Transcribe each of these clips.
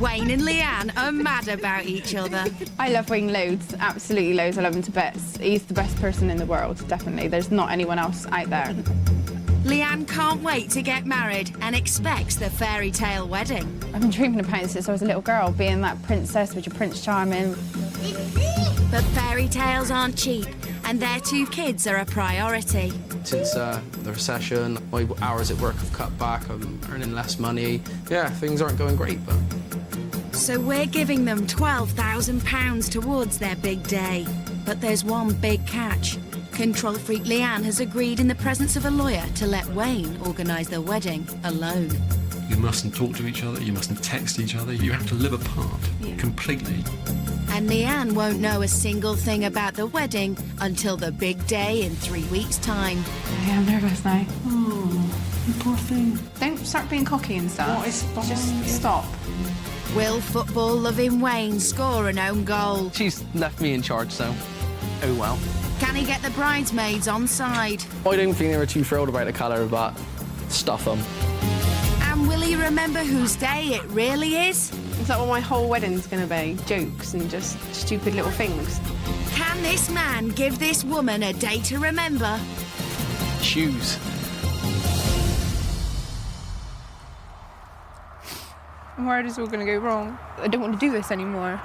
Wayne and Leanne are mad about each other. I love Wayne loads, absolutely loads. I love him to bits. He's the best person in the world, definitely. There's not anyone else out there. Leanne can't wait to get married and expects the fairy tale wedding. I've been dreaming about it since I was a little girl, being that princess with your Prince Charming. But fairy tales aren't cheap, and their 2 kids are a priority. Since the recession, my hours at work have cut back, I'm earning less money. Yeah, things aren't going great, but... So we're giving them £12,000 towards their big day. But there's one big catch. Control freak Leanne has agreed in the presence of a lawyer to let Wayne organise the wedding alone. You mustn't talk to each other, you mustn't text each other, you have to live apart, completely. And Leanne won't know a single thing about the wedding until the big day in 3 weeks' time. Yeah, I'm nervous now. Oh, you poor thing. Don't start being cocky and stuff. What is fine? Just stop. Will football-loving Wayne score an own goal? She's left me in charge, so oh well. Can he get the bridesmaids on side? I don't think they were too thrilled about the colour, but stuff them. And will he remember whose day it really is? Is that what my whole wedding's going to be? Jokes and just stupid little things? Can this man give this woman a day to remember? Shoes. I'm worried it's all going to go wrong. I don't want to do this anymore.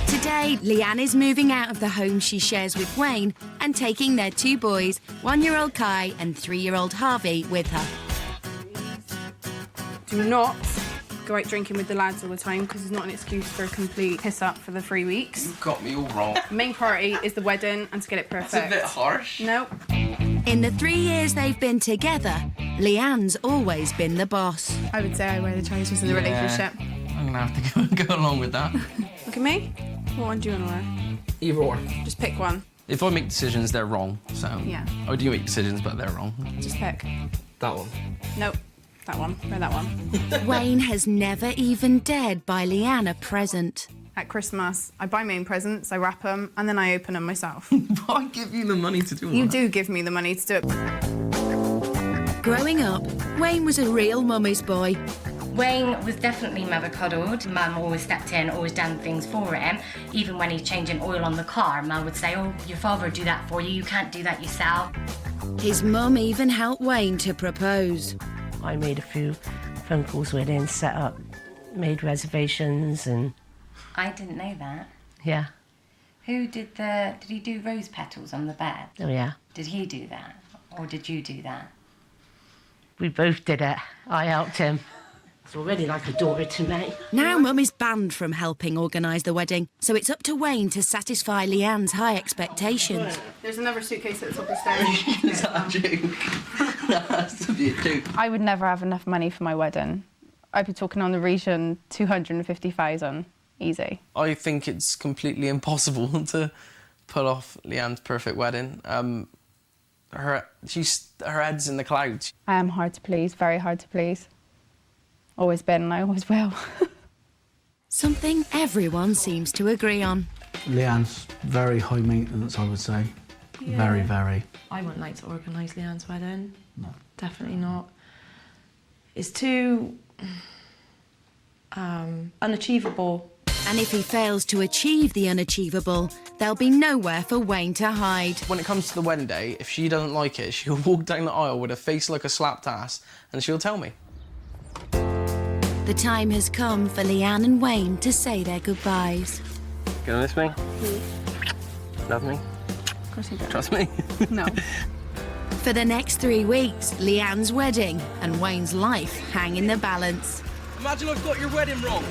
Today, Leanne is moving out of the home she shares with Wayne and taking their 2 boys, 1-year-old Kai and 3-year-old Harvey, with her. Do not go out drinking with the lads all the time because it's not an excuse for a complete piss-up for the 3 weeks. You've got me all wrong. The main priority is the wedding and to get it perfect. That's a bit harsh. No. In the 3 years they've been together, Leanne's always been the boss. I would say I wear the trousers in the relationship. I'm gonna have to go along with that. Look at me. What one do you want to wear? Either or. Just pick one. If I make decisions, they're wrong, so... Yeah. I do make decisions, but they're wrong. Just pick. That one. Nope. That one. Wear that one. Wayne has never even dared buy Leanne a present. At Christmas, I buy my own presents, I wrap them, and then I open them myself. But I give you the money to do all You that. do give me the money to do it. Growing up, Wayne was a real mummy's boy. Wayne was definitely mother-coddled. Mum always stepped in, always done things for him. Even when he's changing oil on the car, Mum would say, oh, your father would do that for you, you can't do that yourself. His mum even helped Wayne to propose. I made a few phone calls with him, set up, made reservations and... I didn't know that. Yeah. Who did he do rose petals on the bed? Oh, yeah. Did he do that? Or did you do that? We both did it. I helped him. It's already like a daughter to me. Now Mum is banned from helping organise the wedding, so it's up to Wayne to satisfy Leanne's high expectations. There's another suitcase at the top of the stairs. Is that a joke? That has to be a joke. I would never have enough money for my wedding. I'd be talking on the region 250,000, easy. I think it's completely impossible to pull off Leanne's perfect wedding. Her head's in the clouds. I am hard to please, very hard to please. Always been and I always will. Something everyone seems to agree on. Leanne's very high maintenance, I would say. Yeah. Very, very. I wouldn't like to organise Leanne's wedding. No. Definitely not. It's too... unachievable. And if he fails to achieve the unachievable, there'll be nowhere for Wayne to hide. When it comes to the wedding day, if she doesn't like it, she'll walk down the aisle with a face like a slapped ass and she'll tell me. The time has come for Leanne and Wayne to say their goodbyes. Gonna miss me? Love me? Of course you do. Trust me? No. For the next 3 weeks, Leanne's wedding and Wayne's life hang in the balance. Imagine I've got your wedding wrong.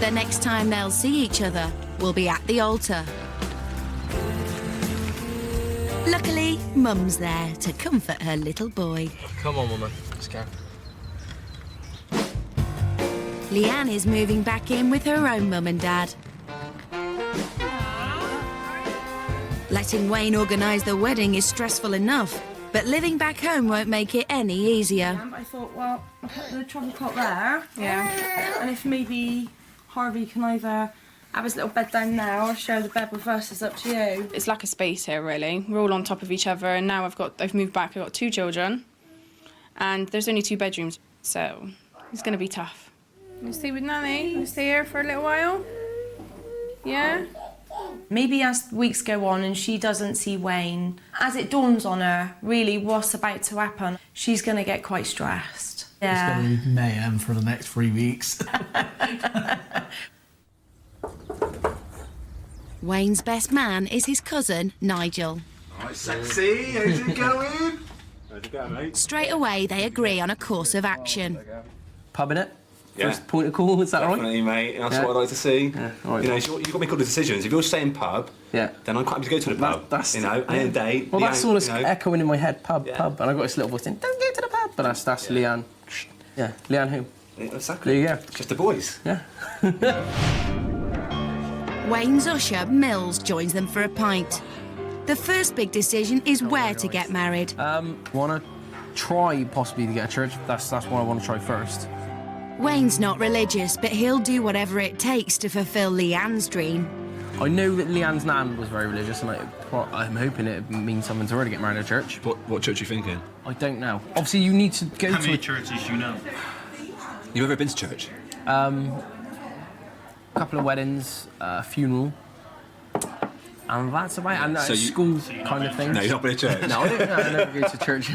The next time they'll see each other will be at the altar. Luckily, Mum's there to comfort her little boy. Come on, woman. Let's go. Leanne is moving back in with her own mum and dad. Letting Wayne organise the wedding is stressful enough, but living back home won't make it any easier. I thought, well, I'll put the travel cot there. Yeah. And if maybe Harvey can either have his little bed down there or share the bed with us. It's up to you. It's lack of space here, really. We're all on top of each other, and now I've moved back. I've got 2 children, and there's only 2 bedrooms, so it's going to be tough. You stay with Nanny? You stay here for a little while? Yeah? Maybe as weeks go on and she doesn't see Wayne, as it dawns on her, really, what's about to happen, she's going to get quite stressed. Yeah. It's going to be mayhem for the next 3 weeks. Wayne's best man is his cousin, Nigel. Alright, sexy, how's it going? How's it going, mate? Straight away, they agree on a course of action. Pub in it? Yeah. First point of call, is that right? Definitely, mate. That's what I like to see. Yeah, all right. You know, you've got to make all the decisions. If you're saying pub, then I'm quite happy to go to the pub. That's you know, and in a day. Well, that's all that's you know. echoing in my head. Pub, pub, and I got this little voice saying, "Don't go to the pub." But that's Leanne. Yeah, Leanne who? Exactly. There you go. It's just the boys. Yeah. Wayne's usher, Mills, joins them for a pint. The first big decision is where to get married. Want to try possibly to get a church. That's what I want to try first. Wayne's not religious, but he'll do whatever it takes to fulfill Leanne's dream. I know that Leanne's nan was very religious, and I'm hoping it means something to her to get married in a church. What church are you thinking? I don't know. Obviously, you need to go How to many a churches you know? You've ever been to church? a couple of weddings, a funeral, and that's about it. And school kind of thing. No, you've not been to church? No, I never go to church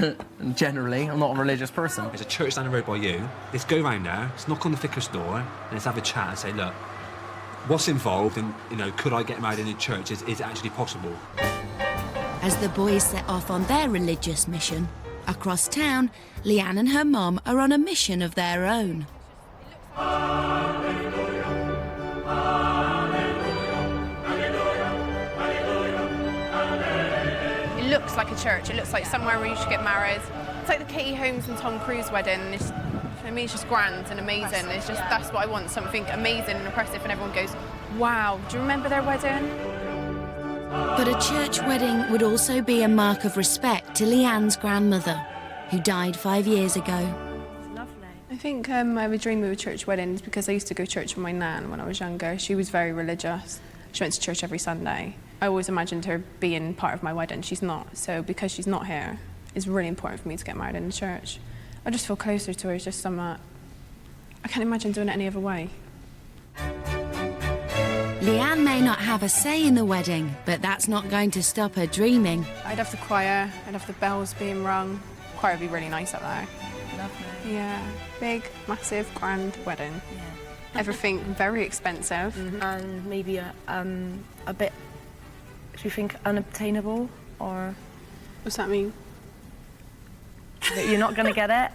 generally. I'm not a religious person. There's a church down the road by you. Let's go round there, let's knock on the vicar's door, and let's have a chat and say, look, what's involved, and, you know, could I get married in a church? Is it actually possible? As the boys set off on their religious mission, across town, Leanne and her mum are on a mission of their own. It looks like a church. It looks like somewhere where you should get married. It's like the Katie Holmes and Tom Cruise wedding. For me, it's just grand and amazing. That's what I want, something amazing and impressive, and everyone goes, wow, do you remember their wedding? But a church wedding would also be a mark of respect to Leanne's grandmother, who died 5 years ago. I think I have a dream of a church wedding because I used to go to church with my nan when I was younger. She was very religious. She went to church every Sunday. I always imagined her being part of my wedding. She's not. So because she's not here, it's really important for me to get married in the church. I just feel closer to her. It's just something I can't imagine doing it any other way. Leanne may not have a say in the wedding, but that's not going to stop her dreaming. I'd have the choir, I'd have the bells being rung. Choir would be really nice up there. Lovely. Yeah, big, massive, grand wedding. Yeah. Everything very expensive. And maybe a bit, do you think, unobtainable, or What's that mean? that you're not going to get it?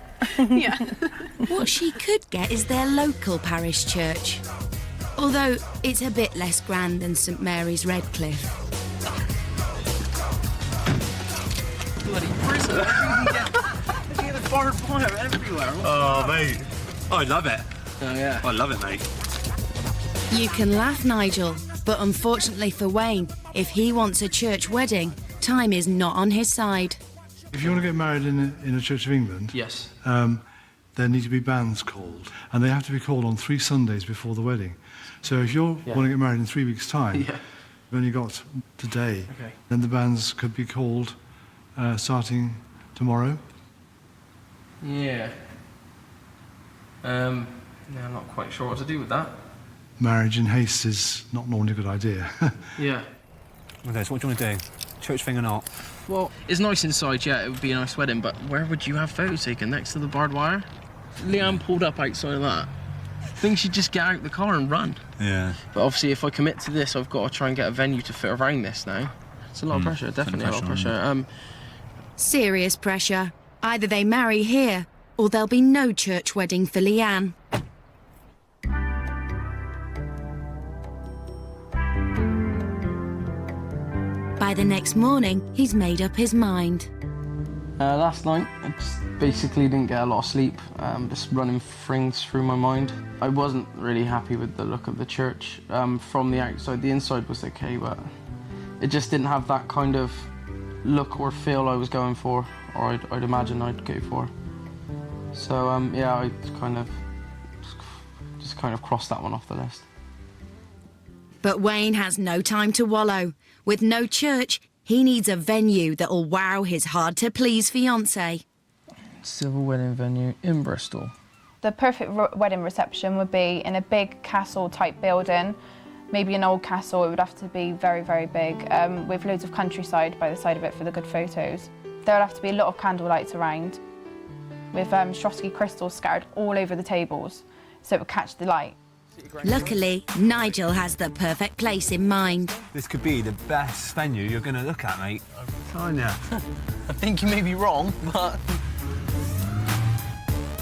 Yeah. What she could get is their local parish church, although it's a bit less grand than St Mary's Redcliffe. Bloody prison. You get the barbed wire everywhere. Oh, mate. I love it. Oh, yeah. I love it, mate. You can laugh, Nigel, but unfortunately for Wayne, if he wants a church wedding, time is not on his side. If you want to get married in a Church of England, Yes. there need to be banns called, and they have to be called on 3 Sundays before the wedding. So if you want to get married in 3 weeks' time, Yeah. you've only got today, Okay. then the banns could be called starting tomorrow. Yeah. Yeah, I'm not quite sure what to do with that. Marriage in haste is not normally a good idea. Yeah. Okay, so what do you want to do? Church thing or not? Well, it's nice inside, yeah, it would be a nice wedding, but where would you have photos taken? Next to the barbed wire? Leanne pulled up outside of that. I think she'd just get out of the car and run. Yeah. But obviously, if I commit to this, I've got to try and get a venue to fit around this now. It's a lot of pressure, definitely a lot of pressure. Serious pressure. Either they marry here, or there'll be no church wedding for Leanne. By the next morning, he's made up his mind. Last night, I just basically didn't get a lot of sleep, just running things through my mind. I wasn't really happy with the look of the church from the outside. The inside was okay, but it just didn't have that kind of look or feel I was going for, or I'd imagine I'd go for. So yeah, I kind of just crossed that one off the list. But Wayne has no time to wallow. With no church, he needs a venue that'll wow his hard-to-please fiancé. Civil wedding venue in Bristol. The perfect wedding reception would be in a big castle-type building, maybe an old castle. It would have to be very, very big, with loads of countryside by the side of it for the good photos. There would have to be a lot of candle lights around, with Swarovski crystals scattered all over the tables, so it would catch the light. Luckily, Nigel has the perfect place in mind. This could be the best venue you're going to look at, mate. I think you may be wrong, but...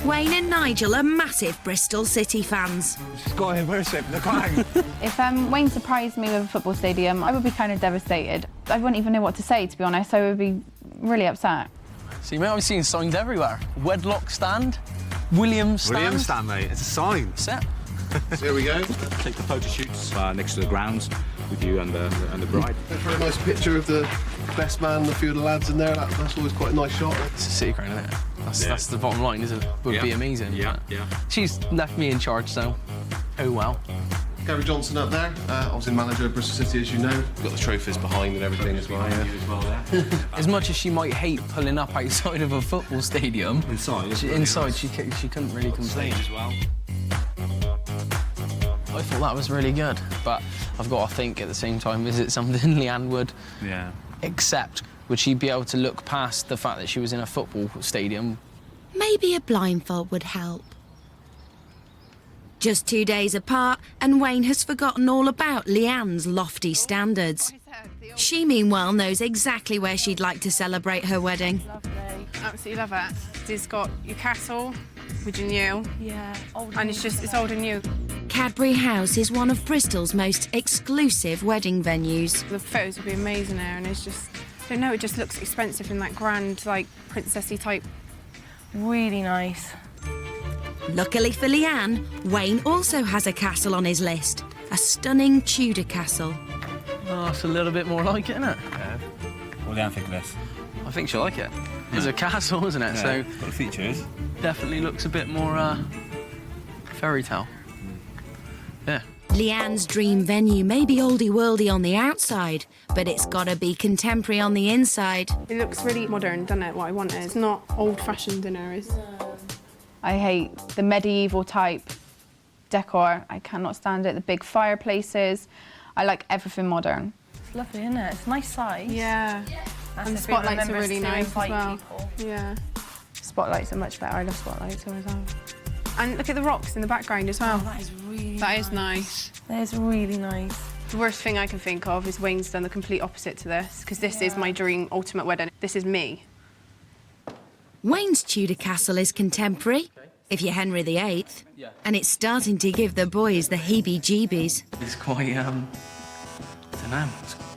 Wayne and Nigel are massive Bristol City fans. She's got him worship the clang. If Wayne surprised me with a football stadium, I would be kind of devastated. I wouldn't even know what to say, to be honest. I would be really upset. So you may have seen signs everywhere. Wedlock stand, Williams stand. Williams stand, mate. It's a sign. Set. So here we go. Take the photo shoots next to the grounds with you and the bride. A very nice picture of the best man and a few of the lads in there. That's always quite a nice shot. It's a city crown, isn't it? That's the bottom line, isn't it? Would be amazing. Yeah. She's left me in charge, so oh well. Gary Johnson up there, obviously manager of Bristol City, as you know. Got the trophies behind and everything as well. As much as she might hate pulling up outside of a football stadium, inside she couldn't really complain as well. I thought that was really good, but I've got to think at the same time, is it something Leanne would accept? Would she be able to look past the fact that she was in a football stadium? Maybe a blindfold would help. Just 2 days apart, and Wayne has forgotten all about Leanne's lofty standards. She, meanwhile, knows exactly where she'd like to celebrate her wedding. Lovely. Absolutely love it. It's got your castle, which is new. Yeah, old. And it's old and new. Cadbury House is one of Bristol's most exclusive wedding venues. The photos would be amazing there, and it's just, I don't know, it just looks expensive in that grand, like, princessy type. Really nice. Luckily for Leanne, Wayne also has a castle on his list. A stunning Tudor castle. Oh, it's a little bit more like it, isn't it? Yeah. What do you think of this? I think she'll like it. It's a castle, isn't it? Yeah, So got the features. definitely looks a bit more fairy tale. Yeah. Leanne's dream venue may be oldie-worldy on the outside, but it's got to be contemporary on the inside. It looks really modern, doesn't it, what I wanted? It's not old-fashioned dinner, is it? I hate the medieval type decor. I cannot stand it. The big fireplaces. I like everything modern. It's lovely, isn't it? It's a nice size. Yeah. And the spotlights are really nice as well. People. Yeah. Spotlights are much better. I love spotlights as well. And look at the rocks in the background as well. Oh, that is really That is nice. That is really nice. The worst thing I can think of is Wayne's done the complete opposite to this, because this is my dream ultimate wedding. This is me. Wayne's Tudor castle is contemporary, if you're Henry VIII, and it's starting to give the boys the heebie-jeebies. It's quite, I don't know,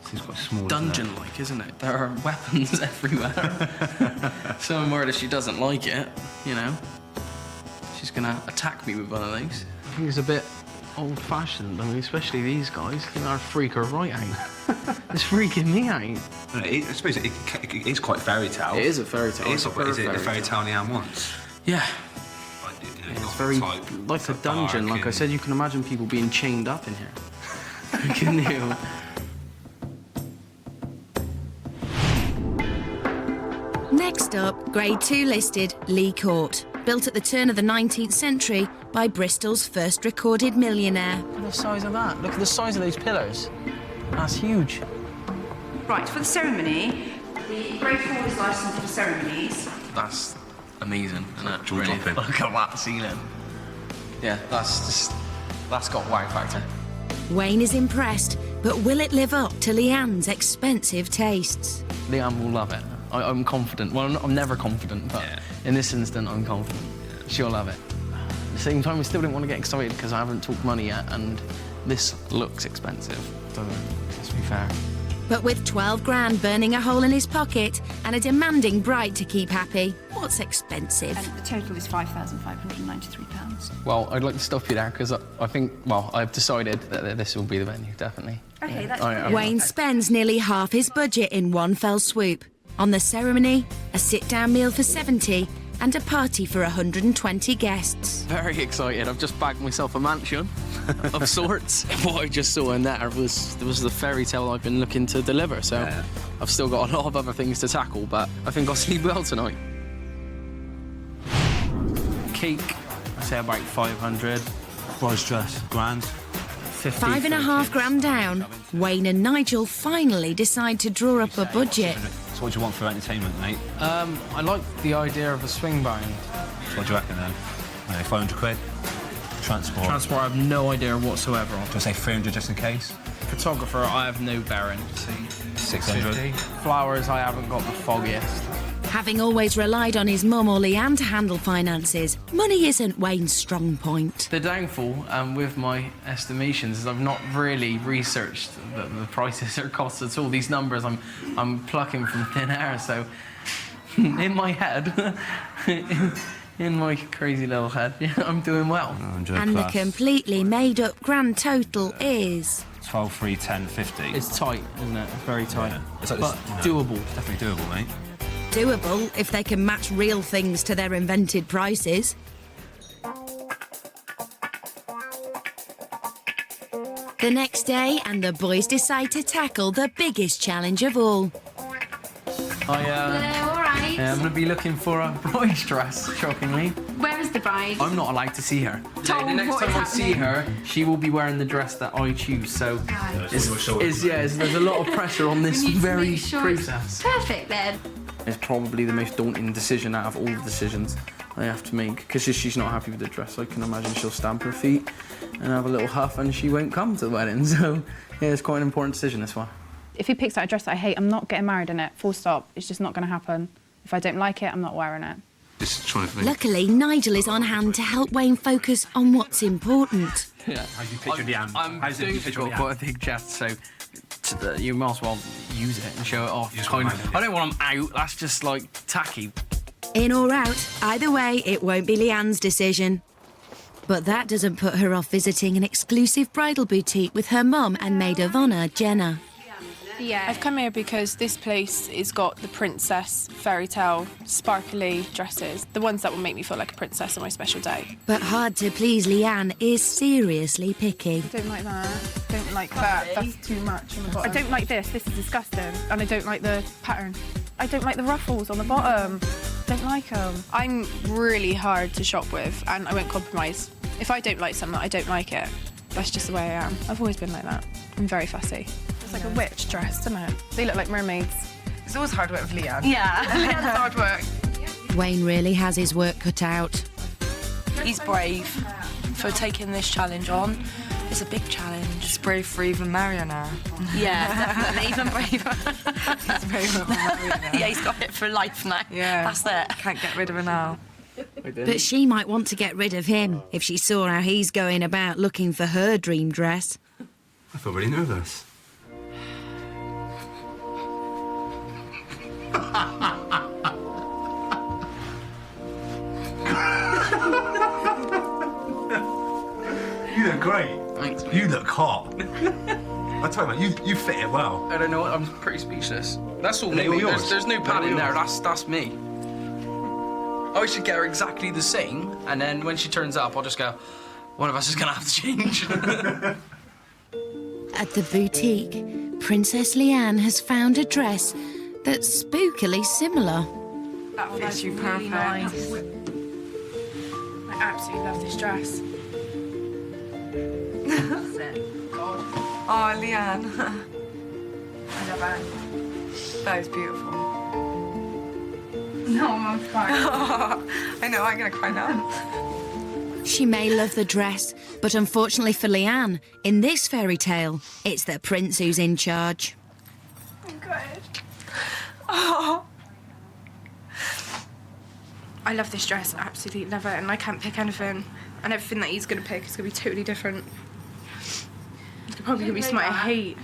Seems quite small. dungeon-like, isn't it? There are weapons everywhere. So I'm worried if she doesn't like it, you know, she's gonna attack me with one of these. I think it's a bit old-fashioned. I mean, especially these guys. They'll freak her right out. It's freaking me out. I suppose it is quite fairy tale. It is a fairy tale. Is it the fairy tale Leanne wants? Yeah. It's very like a dungeon. Like I said, you can imagine people being chained up in here. Can you? Next up, Grade 2 listed Lee Court, built at the turn of the 19th century by Bristol's first recorded millionaire. Look at the size of that. Look at the size of those pillars. That's huge. Right, for the ceremony, the Grade 4 is licensed for ceremonies. That's amazing, isn't it? Really? Look at that ceiling. Yeah, that's got wow factor. Wayne is impressed, but will it live up to Leanne's expensive tastes? Leanne will love it. I'm confident. Well, I'm never confident, but in this instant, I'm confident. She'll love it. At the same time, I still didn't want to get excited because I haven't talked money yet, and this looks expensive. Let's be fair. But with 12 grand burning a hole in his pocket and a demanding bride to keep happy, what's expensive? And the total is £5,593. Well, I'd like to stop you there because I think, well, I've decided that this will be the venue, definitely. Okay, that's Wayne spends nearly half his budget in one fell swoop. On the ceremony, a sit-down meal for 70 and a party for 120 guests. Very excited. I've just bagged myself a mansion of sorts. What I just saw in there was the fairy tale I've been looking to deliver, so I've still got a lot of other things to tackle, but I think I'll sleep well tonight. Cake, I say about 500. Price dress, grand. 50, 5.5 grand down, Wayne and Nigel finally decide to draw up a budget. So what do you want for entertainment, mate? I like the idea of a swing band. So what do you reckon then? 500 quid? Transport? Transport, I have no idea whatsoever on. Do I say 300 just in case? Photographer, I have no bearing. 600. Flowers, I haven't got the foggiest. Having always relied on his mum or Leanne to handle finances, money isn't Wayne's strong point. The downfall with my estimations is I've not really researched the prices or costs at all. These numbers I'm plucking from thin air, so in my head, in my crazy little head, I'm doing well. And the completely made-up grand total is 12, 3, 10, 50. It's tight, isn't it? It's very tight. Yeah. It's like but doable. It's definitely doable, mate. doable if they can match real things to their invented prices. The next day, and the boys decide to tackle the biggest challenge of all. Hello, all right. I'm going to be looking for a bride's dress, shockingly. Where is the bride? I'm not allowed to see her. Tom, The next what time is I see her, she will be wearing the dress that I choose. So there's a lot of pressure on this very process. Perfect then. It's probably the most daunting decision out of all the decisions I have to make, because if she's not happy with the dress, I can imagine she'll stamp her feet and have a little huff and she won't come to the wedding. So yeah, it's quite an important decision, this one. If he picks out a dress that I hate, I'm not getting married in it, full stop. It's just not going to happen. If I don't like it, I'm not wearing it. Just trying to think. Luckily, Nigel is on hand to help Wayne focus on what's important. Yeah. How do you picture Leanne? I'm How's it you picture got Leanne? quite a big chest, so you might as well use it and show it off. Just Kind remind of. me. I don't want them out, that's just like tacky. In or out, either way, it won't be Leanne's decision. But that doesn't put her off visiting an exclusive bridal boutique with her mum and maid of honour, Jenna. Yeah. I've come here because this place has got the princess, fairy tale, sparkly dresses. The ones that will make me feel like a princess on my special day. But hard to please Leanne is seriously picky. Don't like that. Don't like that. That's too much on the bottom. I don't like this. This is disgusting. And I don't like the pattern. I don't like the ruffles on the bottom. Don't like them. I'm really hard to shop with, and I won't compromise. If I don't like something, I don't like it. That's just the way I am. I've always been like that. I'm very fussy. It's like a witch dress, doesn't it? They look like mermaids. It's always hard work with Leanne. Yeah. Leanne's hard work. Wayne really has his work cut out. He's brave for taking this challenge on. It's a big challenge. He's brave for even marrying her. Yeah, definitely, even braver. He's brave for marrying her. Yeah, he's got it for life now. Yeah. That's it. Can't get rid of her now. But she might want to get rid of him if she saw how he's going about looking for her dream dress. I feel really nervous. You look great. Thanks. You look hot. I tell you, you fit it well. I don't know, I'm pretty speechless. That's all Are they me. all yours? There's no They're padding all there, yours? that's me. I should get her exactly the same, and then when she turns up, I'll just go, one of us is gonna have to change. At the boutique, Princess Leanne has found a dress that's spookily similar. That fits you really perfect. nice. I absolutely love this dress. That's it. God. Oh, Leanne. I love her. That is beautiful. No, I'm crying. I know, I'm gonna cry now. She may love the dress, but unfortunately for Leanne, in this fairy tale, it's the prince who's in charge. Oh. I love this dress, absolutely love it, and I can't pick anything. And everything that he's gonna pick is gonna be totally different. It's probably gonna be something I hate.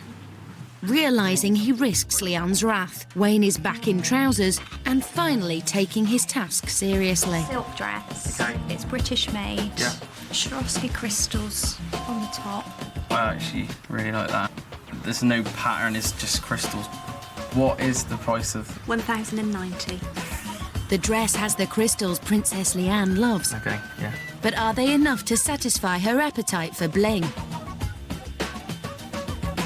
Realising he risks Leanne's wrath, Wayne is back in trousers and finally taking his task seriously. Silk dress. Okay. It's British made. Yeah. Swarovski crystals on the top. I actually really like that. There's no pattern, it's just crystals. What is the price of... 1,090. The dress has the crystals Princess Leanne loves. Okay, yeah. But are they enough to satisfy her appetite for bling?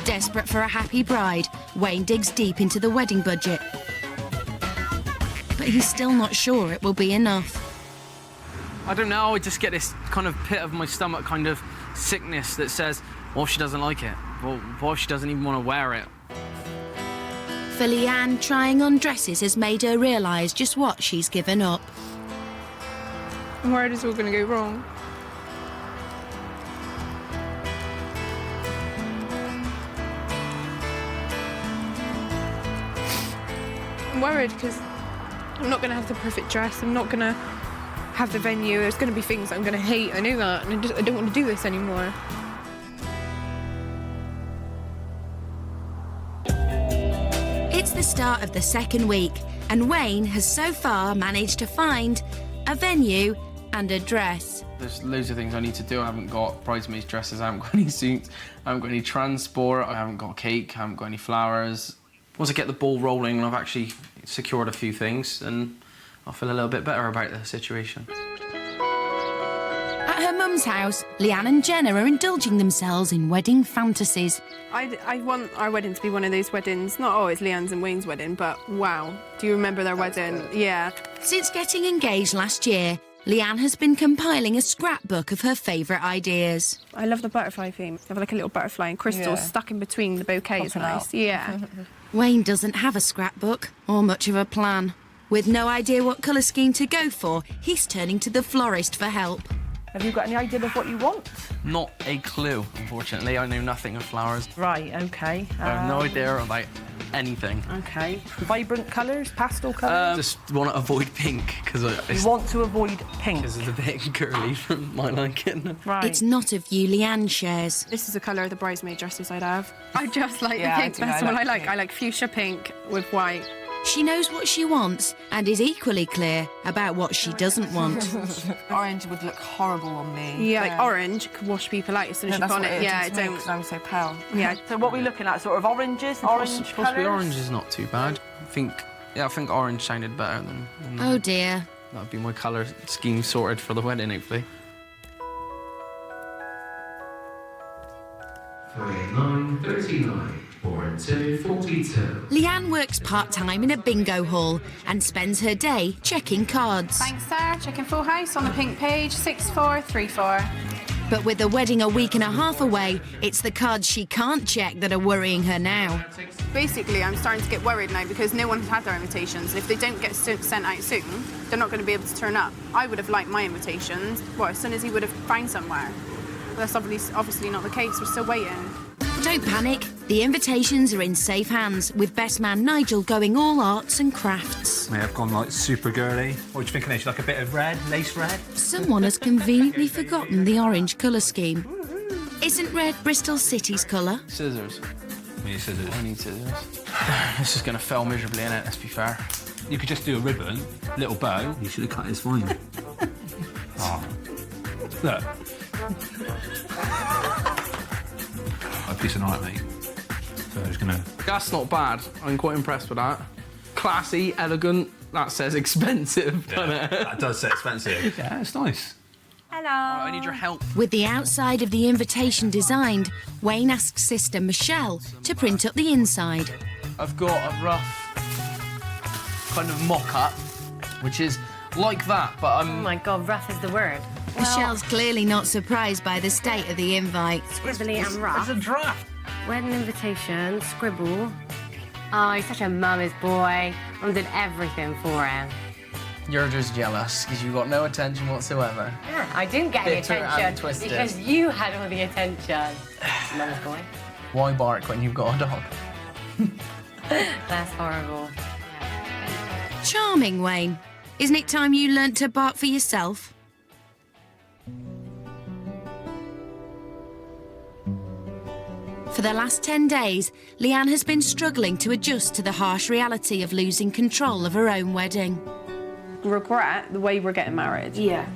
Desperate for a happy bride, Wayne digs deep into the wedding budget. But he's still not sure it will be enough. I don't know, I just get this kind of pit of my stomach kind of sickness that says, what if she doesn't like it? Well, what if she doesn't even want to wear it? For Leanne, trying on dresses has made her realise just what she's given up. I'm worried it's all going to go wrong. I'm worried because I'm not going to have the perfect dress. I'm not going to have the venue. There's going to be things I'm going to hate. I know that, and I don't want to do this anymore. It's the start of the second week, and Wayne has so far managed to find a venue and a dress. There's loads of things I need to do. I haven't got bridesmaids dresses, I haven't got any suits, I haven't got any transport, I haven't got cake, I haven't got any flowers. Once I get the ball rolling and I've actually secured a few things, then I'll feel a little bit better about the situation. At her mum's house, Leanne and Jenna are indulging themselves in wedding fantasies. I want our wedding to be one of those weddings, not always Leanne's and Wayne's wedding, but wow, do you remember their wedding? Yeah. Since getting engaged last year, Leanne has been compiling a scrapbook of her favourite ideas. I love the butterfly theme. They have like a little butterfly and crystals stuck in between the bouquet. It's nice. Yeah. Wayne doesn't have a scrapbook or much of a plan. With no idea what colour scheme to go for, he's turning to the florist for help. Have you got any idea of what you want? Not a clue, unfortunately. I know nothing of flowers. Right, okay. I have no idea about anything. Okay. Vibrant colours, pastel colours? Just want to avoid pink, because you want to avoid pink? Because it's a bit girly for my liking. Right. It's not a view Leanne shares. This is the colour of the bridesmaid dresses I'd have. I just like the pink. I That's what I like. I like fuchsia pink with white. She knows what she wants and is equally clear about what she doesn't want. Orange would look horrible on me. Yeah, like orange could wash people out as soon as you put on it. Yeah, it don't. Because I'm so pale. Yeah. So what are we looking at? Sort of oranges? Orange Possibly orange is not too bad. I think orange sounded better than that. Oh dear. That'd be my colour scheme sorted for the wedding, hopefully. 39, 4 and 2, 42. Leanne works part-time in a bingo hall and spends her day checking cards. Thanks, sir. Checking full house on the pink page, 6434. But with the wedding a week and a half away, it's the cards she can't check that are worrying her now. Basically, I'm starting to get worried now because no one's had their invitations. If they don't get sent out soon, they're not going to be able to turn up. I would have liked my invitations, as soon as he would have found somewhere. But that's obviously not the case. We're still waiting. Don't panic. The invitations are in safe hands, with best man Nigel going all arts and crafts. May have gone like super girly. What do you think, Nish? Like a bit of red, lace red? Someone has conveniently forgotten the orange colour scheme. Isn't red Bristol City's colour? Scissors. We need scissors. I need scissors. This is going to fail miserably, innit? Let's be fair. You could just do a ribbon, little bow. You should have cut his fine. Oh. Look. A piece of night, mate. So I was gonna. That's not bad. I'm quite impressed with that. Classy, elegant. That says expensive, doesn't it? That does say expensive. Yeah, it's nice. Hello. I need your help. With the outside of the invitation designed, Wayne asks sister Michelle to print up the inside. I've got a rough kind of mock-up, which is like that, but I'm... Oh my God, rough is the word. Michelle's clearly not surprised by the state of the invite. Scribbly and rough. It's a draft. Wedding invitation, scribble. Oh, he's such a mama's boy. Mum did everything for him. You're just jealous because you got no attention whatsoever. Yeah, I didn't get any Bitter and attention twisted. because you had all the attention. Mama's boy. Why bark when you've got a dog? That's horrible. Charming, Wayne. Isn't it time you learnt to bark for yourself? For the last 10 days, Leanne has been struggling to adjust to the harsh reality of losing control of her own wedding. Regret the way we're getting married. Yeah.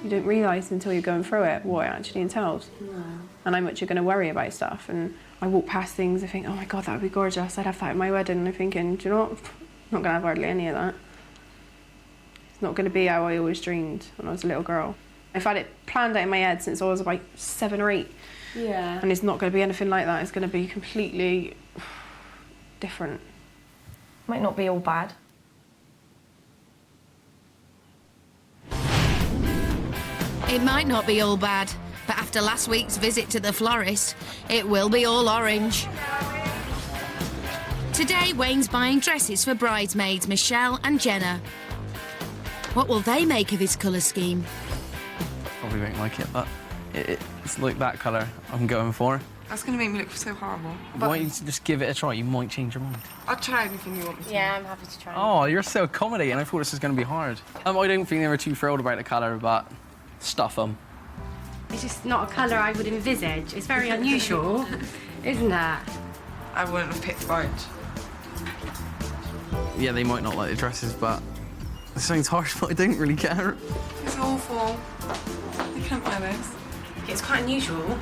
You don't realise until you're going through it what it actually entails. No. And how much you're going to worry about stuff. And I walk past things, I think, oh my God, that would be gorgeous. I'd have that at my wedding. And I'm thinking, do you know what? I'm not going to have hardly any of that. not going to be how I always dreamed when I was a little girl. I've had it planned out in my head since I was about 7 or 8. Yeah. And it's not going to be anything like that. It's going to be completely different. Might not be all bad. It might not be all bad, but after last week's visit to the florist, it will be all orange. Today, Wayne's buying dresses for bridesmaids Michelle and Jenna. What will they make of his colour scheme? Probably won't like it, but it's like that colour I'm going for. That's going to make me look so horrible. Why don't you just give it a try? You might change your mind. I'll try anything you want me to. Yeah, I'm happy to try. Oh, you're so accommodating. I thought this was going to be hard. I don't think they were too thrilled about the colour, but stuff them. It's just not a colour I would envisage. It's very unusual, isn't it? I wouldn't have picked orange. Yeah, they might not like the dresses, but it sounds harsh, but I don't really care. It's awful. I can't buy this. It's quite unusual.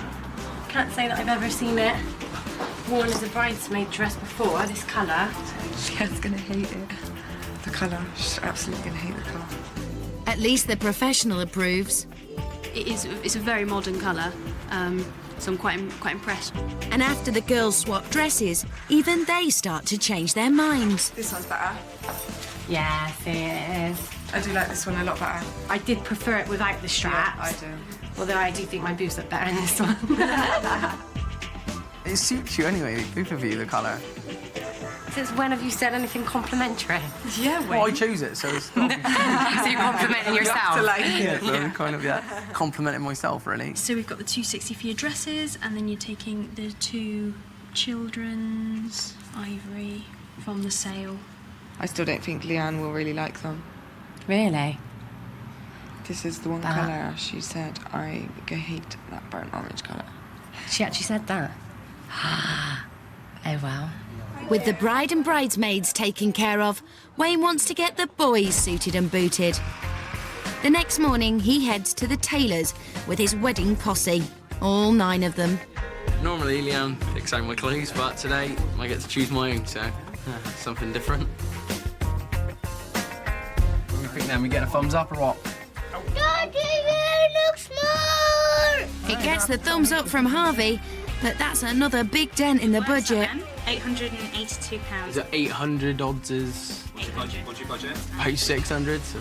Can't say that I've ever seen it worn as a bridesmaid dress before, this colour. She's going to hate it. The colour. She's absolutely going to hate the colour. At least the professional approves. It's a very modern colour, so I'm quite impressed. And after the girls swap dresses, even they start to change their minds. This one's better. Yes, it is. I do like this one a lot better. I did prefer it without the straps. Yeah, I do. Although I do think my boobs look better in this one. It suits you anyway, both of you, the colour. Since when have you said anything complimentary? Yeah, Wayne. Well, I chose it, so it's not... So you're complimenting yourself? You have to like it. Yeah, so I'm kind of, complimenting myself, really. So we've got the 260 for your dresses, and then you're taking the 2 children's ivory from the sale. I still don't think Leanne will really like them. Really? This is the one colour she said, I hate that burnt orange colour. She actually said that? Oh, well. With the bride and bridesmaids taken care of, Wayne wants to get the boys suited and booted. The next morning, he heads to the tailor's with his wedding posse, all 9 of them. Normally, Leanne picks out my clothes, but today I get to choose my own, so something different. What do you think then? We get a thumbs up or what? Daddy, you look smart! It gets the thumbs up from Harvey, but that's another big dent in the budget. £882. Is it 800 odds is... What's your budget? About 600, so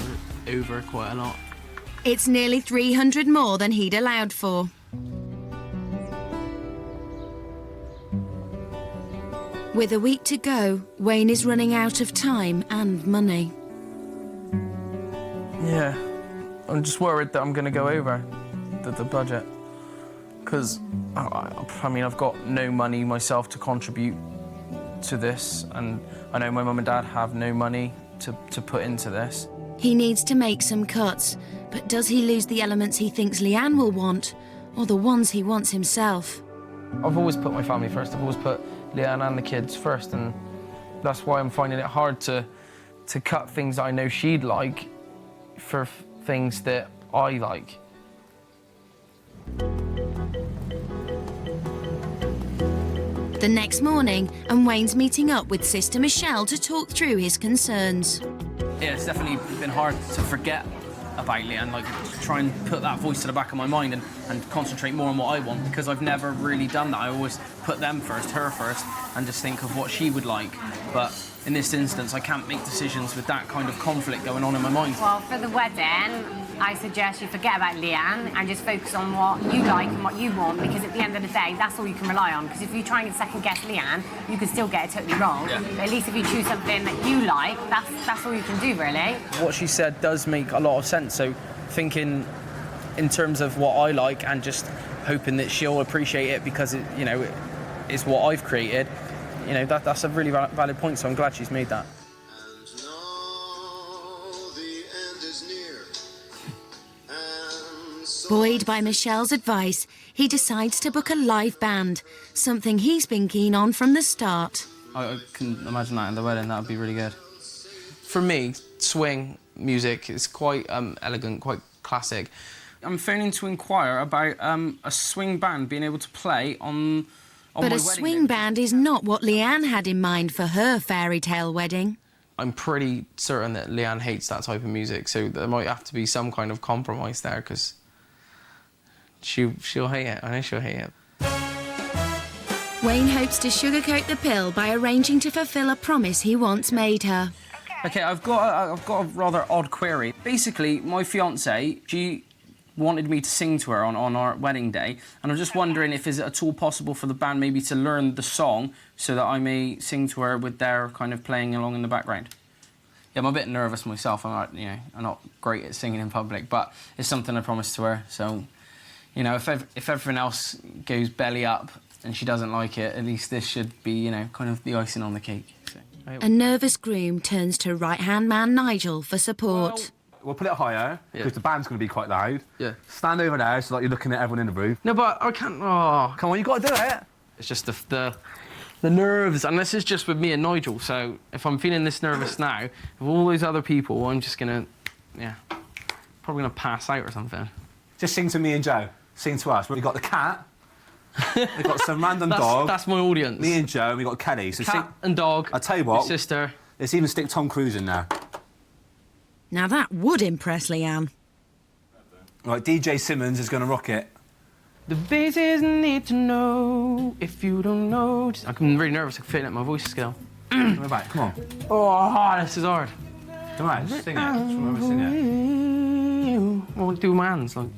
over quite a lot. It's nearly 300 more than he'd allowed for. With a week to go, Wayne is running out of time and money. Yeah, I'm just worried that I'm going to go over the budget. Because, I mean, I've got no money myself to contribute to this, and I know my mum and dad have no money to put into this. He needs to make some cuts, but does he lose the elements he thinks Leanne will want, or the ones he wants himself? I've always put my family first. I've always put Leanne and the kids first, and that's why I'm finding it hard to cut things that I know she'd like for things that I like. The next morning, and Wayne's meeting up with Sister Michelle to talk through his concerns. Yeah, it's definitely been hard to forget about Leanne, like try and put that voice to the back of my mind and concentrate more on what I want, because I've never really done that. I always put them first, her first, and just think of what she would like. But in this instance, I can't make decisions with that kind of conflict going on in my mind. Well, for the wedding, I suggest you forget about Leanne and just focus on what you like and what you want, because at the end of the day, that's all you can rely on. Because if you try and second-guess Leanne, you can still get it totally wrong. Yeah. But at least if you choose something that you like, that's all you can do, really. What she said does make a lot of sense, so thinking in terms of what I like and just hoping that she'll appreciate it because, it's what I've created, that's a really valid point, so I'm glad she's made that. Buoyed by Michelle's advice, he decides to book a live band, something he's been keen on from the start. I can imagine that in the wedding, that would be really good. For me, swing music is quite elegant, quite classic. I'm phoning to inquire about a swing band being able to play on But a swing band is not what Leanne had in mind for her fairy tale wedding. I'm pretty certain that Leanne hates that type of music, so there might have to be some kind of compromise there, because she'll hate it. I know she'll hate it. Wayne hopes to sugarcoat the pill by arranging to fulfill a promise he once made her. Okay, I've got a rather odd query. Basically, my fiancé, she wanted me to sing to her on our wedding day, and I'm just wondering if is it at all possible for the band maybe to learn the song so that I may sing to her with their kind of playing along in the background. Yeah, I'm a bit nervous myself. I'm not great at singing in public, but it's something I promised to her. So, if everything else goes belly up and she doesn't like it, at least this should be, kind of the icing on the cake. So, A nervous Groom turns to right-hand man Nigel for support. We'll put it higher, because the band's going to be quite loud. Yeah. Stand over there so like you're looking at everyone in the room. No, but I can't... Oh. Come on, you got to do it. It's just the nerves, and this is just with me and Nigel, so if I'm feeling this nervous now, with all those other people, I'm just going to, probably going to pass out or something. Just sing to me and Joe. Sing to us. We've got the cat. We've got some random dog. That's my audience. Me and Joe, and we've got Kelly. So cat and dog. I'll tell you what. Sister. Let's even stick Tom Cruise in there. Now that would impress Leanne. Right, DJ Simmons is going to rock it. The bases need to know if you don't know. I'm really nervous. I'm fitting at my voice scale. Come back, come on. Oh, this is hard. Come on, just sing it. Just remember to sing it. I want to do my hands, like.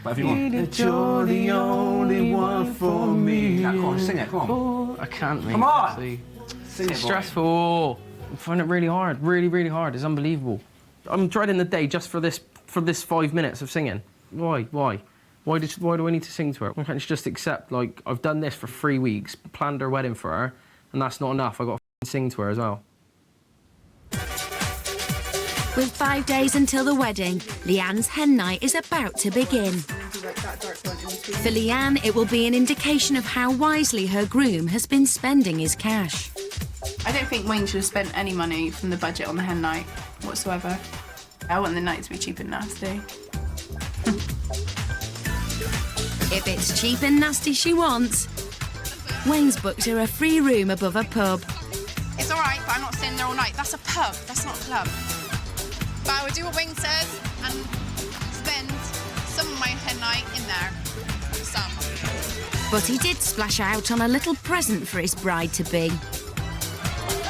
Whatever you want. That you're the only one for me. Yeah, come on, sing it, come on. I can't, mate. Come on! Sing it, stressful. I find it really hard, really, really hard. It's unbelievable. I'm dreading the day just for this 5 minutes of singing. Why? Why do I need to sing to her? Why can't she just accept, like, I've done this for 3 weeks, planned her wedding for her, and that's not enough. I've got to sing to her as well. With 5 days until the wedding, Leanne's hen night is about to begin. For Leanne, it will be an indication of how wisely her groom has been spending his cash. I don't think Wayne should have spent any money from the budget on the hen night whatsoever. I want the night to be cheap and nasty. If it's cheap and nasty she wants, Wayne's booked her a free room above a pub. It's all right, but I'm not staying there all night. That's a pub, that's not a club. But I would do what Wayne says and spend some of my hen night in there. Some. But he did splash out on a little present for his bride-to-be.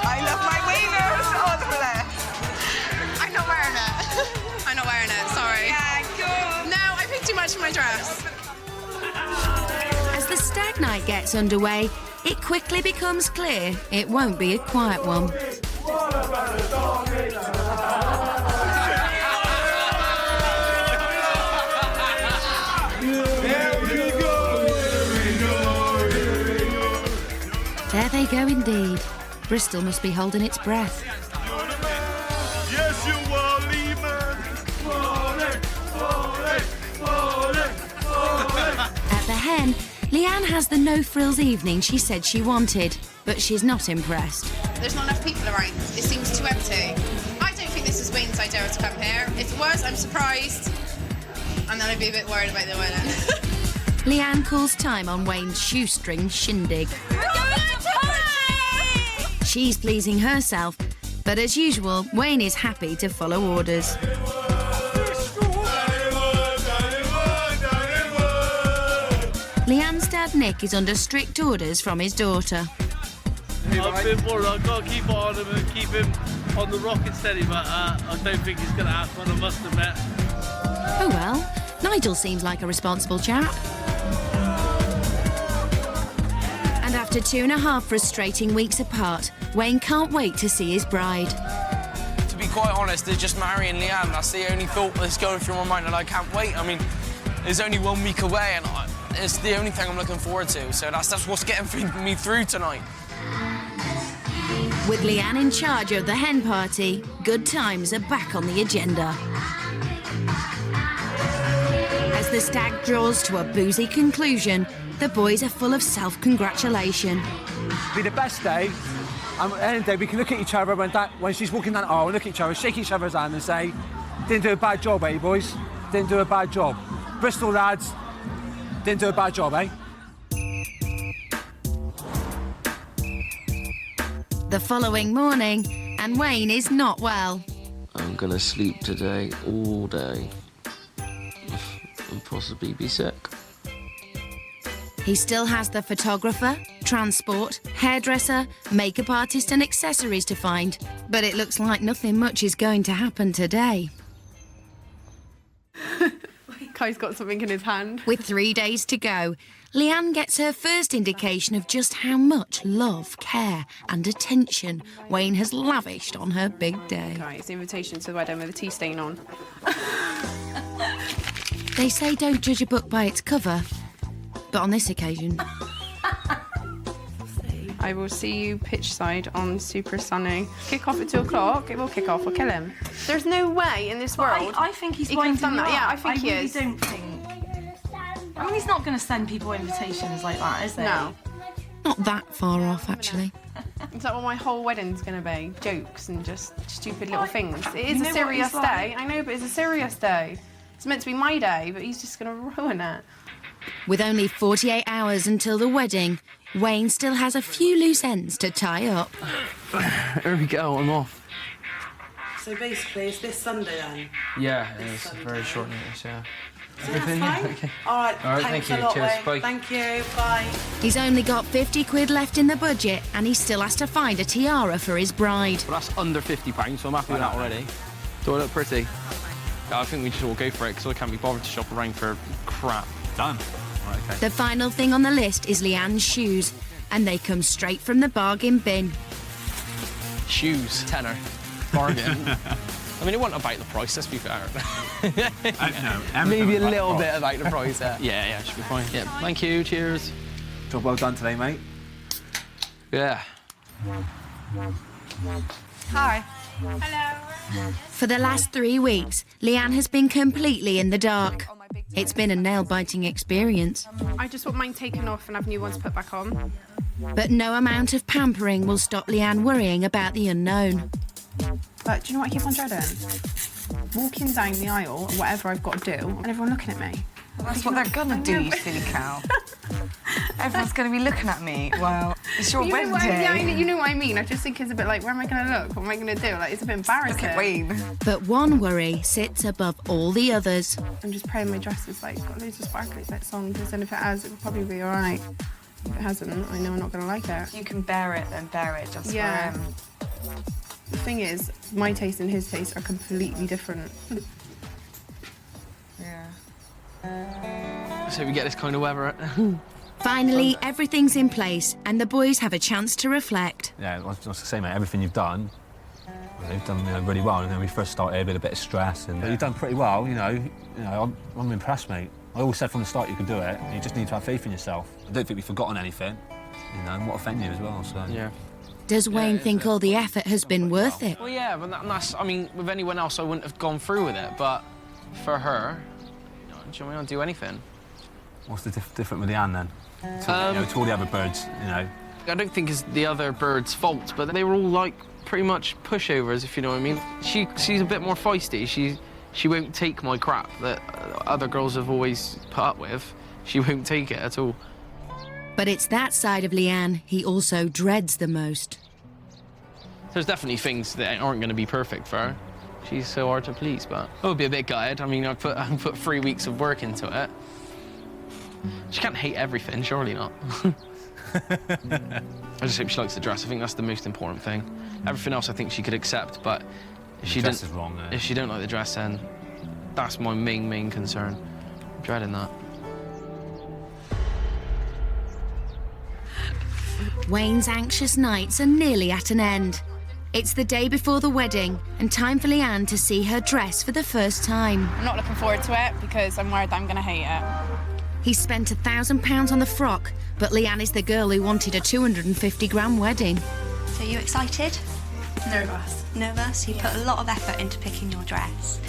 I love my wieners! Oh, bless. I'm not wearing it. I'm not wearing it, sorry. Yeah, cool. No, I paid too much for my dress. As the stag night gets underway, it quickly becomes clear it won't be a quiet one. There they go indeed. Bristol must be holding its breath. Yes, you are, Lehman. At the hen, Leanne has the no-frills evening she said she wanted, but she's not impressed. There's not enough people around. It seems too empty. I don't think this is Wayne's idea to come here. If it was, I'm surprised. And then I'd be a bit worried about the wedding. Leanne calls time on Wayne's shoestring shindig. She's pleasing herself, but as usual, Wayne is happy to follow orders. Leanne's dad Nick is under strict orders from his daughter. I've been worried. I've got to keep on him and keep him on the rocket steady, but I don't think he's going to have one, I must admit. Oh well, Nigel seems like a responsible chap. And after 2.5 frustrating weeks apart, Wayne can't wait to see his bride. To be quite honest, they're just marrying Leanne. That's the only thought that's going through my mind, and I can't wait. I mean, it's only 1 week away, and it's the only thing I'm looking forward to. So that's what's getting me through tonight. With Leanne in charge of the hen party, good times are back on the agenda. As the stag draws to a boozy conclusion, the boys are full of self-congratulation. Be the best day. And at the end of the day, we can look at each other when she's walking down the aisle, look at each other, shake each other's hand and say, didn't do a bad job, eh, boys? Didn't do a bad job. Bristol lads, didn't do a bad job, eh? The following morning, And Wayne is not well. I'm gonna sleep today all day. And possibly be sick. He still has the photographer, transport, hairdresser, makeup artist and accessories to find. But it looks like nothing much is going to happen today. Kai's got something in his hand. With 3 days to go, Leanne gets her first indication of just how much love, care and attention Wayne has lavished on her big day. Guys, the invitation to the wedding with a tea stain on. They say don't judge a book by its cover, but on this occasion... I will see you pitch side on Super Sunny. Kick off at 2 o'clock. It will kick off. I'll kill him. There's no way in this world. I think he's he could have done that. winding you Yeah, up. I think he really is. don't think. I mean, he's not going to send people invitations like that, is he? No. Not that far off, actually. Is that what my whole wedding's going to be? Jokes and just stupid little things. It is You a know what serious he's like? day. I know, but it's a serious day. It's meant to be my day, but he's just going to ruin it. With only 48 hours until the wedding, Wayne still has a few loose ends to tie up. Here we go, I'm off. So basically, it's this Sunday then? Yeah, it's very short notice, yeah. Everything? Okay. All right, All right, thanks thank you. a lot, Cheers, Wayne. bye. Thank you, bye. He's only got 50 quid left in the budget and he still has to find a tiara for his bride. Well, that's under £50, so I'm happy with that already. Do I look pretty? Yeah, I think we just all go for it, because I can't be bothered to shop around for crap. Done. All right, okay. The final thing on the list is Leanne's shoes, and they come straight from the bargain bin. Shoes, tenner. Bargain. I mean, it wasn't about the price, let's be fair. No, Maybe a little bit about the price. Yeah, should be fine. Yeah, thank you, cheers. Job well done today, mate. Yeah. Hi. Hello. For the last 3 weeks, Leanne has been completely in the dark. It's been a nail-biting experience. I just want mine taken off and have new ones put back on. But no amount of pampering will stop Leanne worrying about the unknown. But do you know what I keep on dreading? Walking down the aisle, or whatever I've got to do, and everyone looking at me. That's what they're gonna do, you silly cow. Everyone's gonna be looking at me. Well, it's your wedding day. You know what I mean. I just think it's a bit like, where am I going to look? What am I going to do? Like, it's a bit embarrassing. Look at Wayne. But one worry sits above all the others. I'm just praying my dress is like got loads of sparkly bits on, because then if it has, it will probably be all right. If it hasn't, I know I'm not going to like it. You can bear it, then bear it just for him. The thing is, my taste and his taste are completely different. Let's hope we get this kind of weather. Finally, everything's in place and the boys have a chance to reflect. Yeah, I was going to say, mate, everything you've done, you've done really well. And when we first started, we had a bit of stress, and you've done pretty well. I'm impressed, mate. I always said from the start you could do it. You just need to have faith in yourself. I don't think we've forgotten anything. And what offend you as well. So yeah. Does Wayne think all the effort has been worth it? Well, yeah, but that's. I mean, with anyone else, I wouldn't have gone through with it. But for her, do you know, I'd do anything. What's the different with Leanne then? To all the other birds, I don't think it's the other birds' fault, but they were all like pretty much pushovers, if you know what I mean. She's a bit more feisty. She won't take my crap that other girls have always put up with. She won't take it at all. But it's that side of Leanne he also dreads the most. There's definitely things that aren't going to be perfect for her. She's so hard to please, but I would be a bit gutted. I mean, I put 3 weeks of work into it. She can't hate everything, surely not. I just hope she likes the dress. I think that's the most important thing. Everything else I think she could accept, but if she dress is wrong, if she don't like the dress, then that's my main concern. I'm dreading that. Wayne's anxious nights are nearly at an end. It's the day before the wedding and time for Leanne to see her dress for the first time. I'm not looking forward to it because I'm worried that I'm going to hate it. He spent £1,000 on the frock, but Leanne is the girl who wanted a 250-gram wedding. So are you excited? Nervous. Nervous? You put a lot of effort into picking your dress.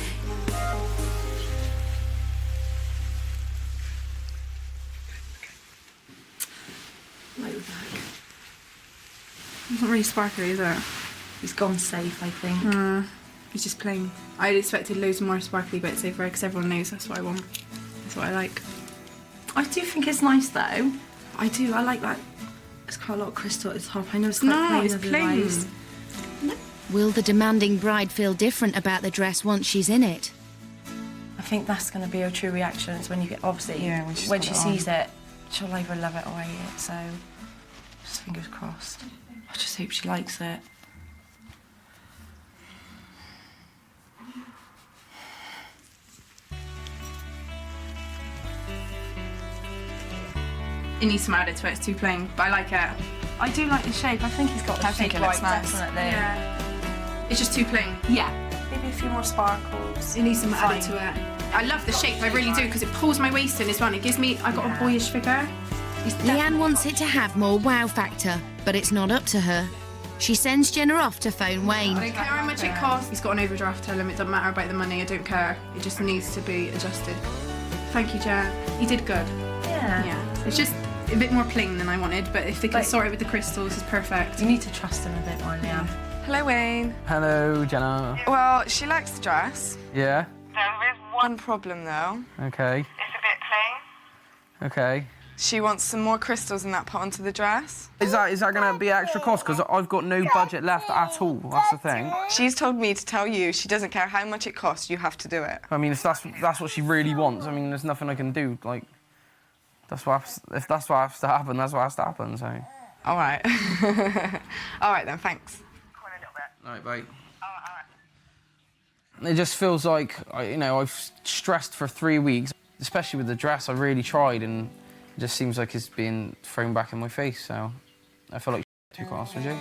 Like that. It's not really sparkly, is it? He's gone safe, I think. It's just plain. I'd expected loads more sparkly bits over because everyone knows that's what I want. That's what I like. I do think it's nice, though. I do. I like that. It's quite a lot of crystal at the top. I know it's quite plain. It's plain. Otherwise. No. Will the demanding bride feel different about the dress once she's in it? I think that's going to be her true reaction. It's when you get, obviously, when she sees it, she'll either love it or hate it. So, just fingers crossed. I just hope she likes it. It needs some added to it, it's too plain, but I like it. I do like the shape. I think he's got the shape right, definitely. Yeah. It's just too plain. Yeah. Maybe a few more sparkles. It needs some added to it. I love the shape, I really do, because it pulls my waist in as well. It gives me, I've got a boyish figure. Leanne wants it to have more wow factor, but it's not up to her. She sends Jenna off to phone Wayne. I don't care how much it costs. He's got an overdraft, tell him it doesn't matter about the money, I don't care. It just needs to be adjusted. Thank you, Jen. He did good. Yeah. Yeah. It's just a bit more plain than I wanted, but if they can sort it with the crystals, it's perfect. You need to trust him a bit more, Leanne. Hello, Wayne. Hello, Jenna. Well, she likes the dress. Yeah? There is one problem, though. Okay. It's a bit plain. Okay. She wants some more crystals in that put onto the dress. Is that going to be extra cost? Because I've got no budget left at all. That's the thing. She's told me to tell you she doesn't care how much it costs, you have to do it. I mean, if that's what she really wants, I mean, there's nothing I can do. Like, if that's what has to happen, that's what has to happen, so... All right. All right, then, thanks. All right, bye. It just feels like, I've stressed for 3 weeks, especially with the dress. I really tried, and it just seems like it's being thrown back in my face, so I feel like too honest with you.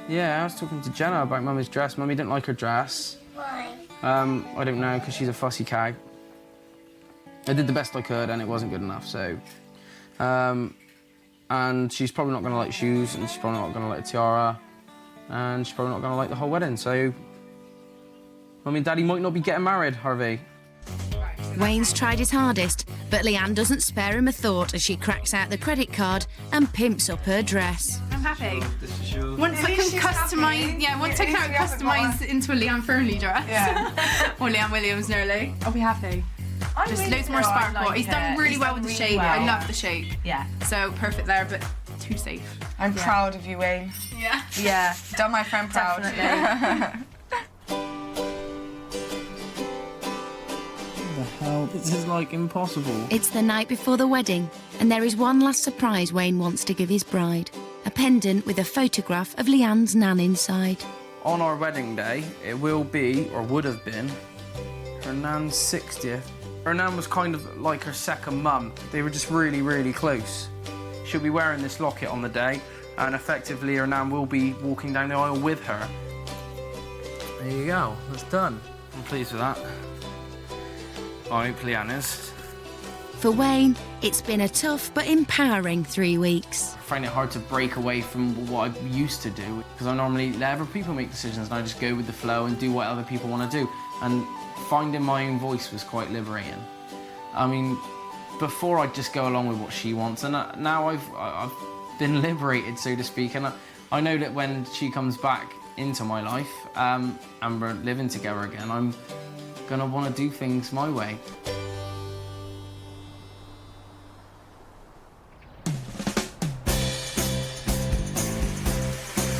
Yeah, I was talking to Jenna about Mummy's dress. Mummy didn't like her dress. Why? I don't know, because she's a fussy cag. I did the best I could, and it wasn't good enough, so... and she's probably not going to like shoes, and she's probably not going to like a tiara, and she's probably not going to like the whole wedding, so... Mummy and Daddy might not be getting married, Harvey. Wayne's tried his hardest, but Leanne doesn't spare him a thought as she cracks out the credit card and pimps up her dress. I'm happy. Once I can customise, once I can customise into a Leanne Fernley dress, or Leanne Williams nearly, I'll be happy. Just really loads more feel I sparkle. like He's done it. really He's well done with the really shape. well. I love the shape. Yeah. So perfect there, but too safe. I'm proud of you, Wayne. Yeah. Yeah. Done my friend proud. Definitely. What the hell? This is, like, impossible. It's the night before the wedding, and there is one last surprise Wayne wants to give his bride. A pendant with a photograph of Leanne's nan inside. On our wedding day, it will be, or would have been, her nan's 60th. Her nan was kind of like her second mum. They were just really, really close. She'll be wearing this locket on the day, and effectively her nan will be walking down the aisle with her. There you go, that's done. I'm pleased with that. I hope Leanne is. For Wayne, it's been a tough but empowering 3 weeks. I find it hard to break away from what I used to do, because I normally let other people make decisions and I just go with the flow and do what other people want to do. And finding my own voice was quite liberating. I mean, before I'd just go along with what she wants, and now I've been liberated, so to speak, and I know that when she comes back into my life and we're living together again, I'm gonna want to do things my way.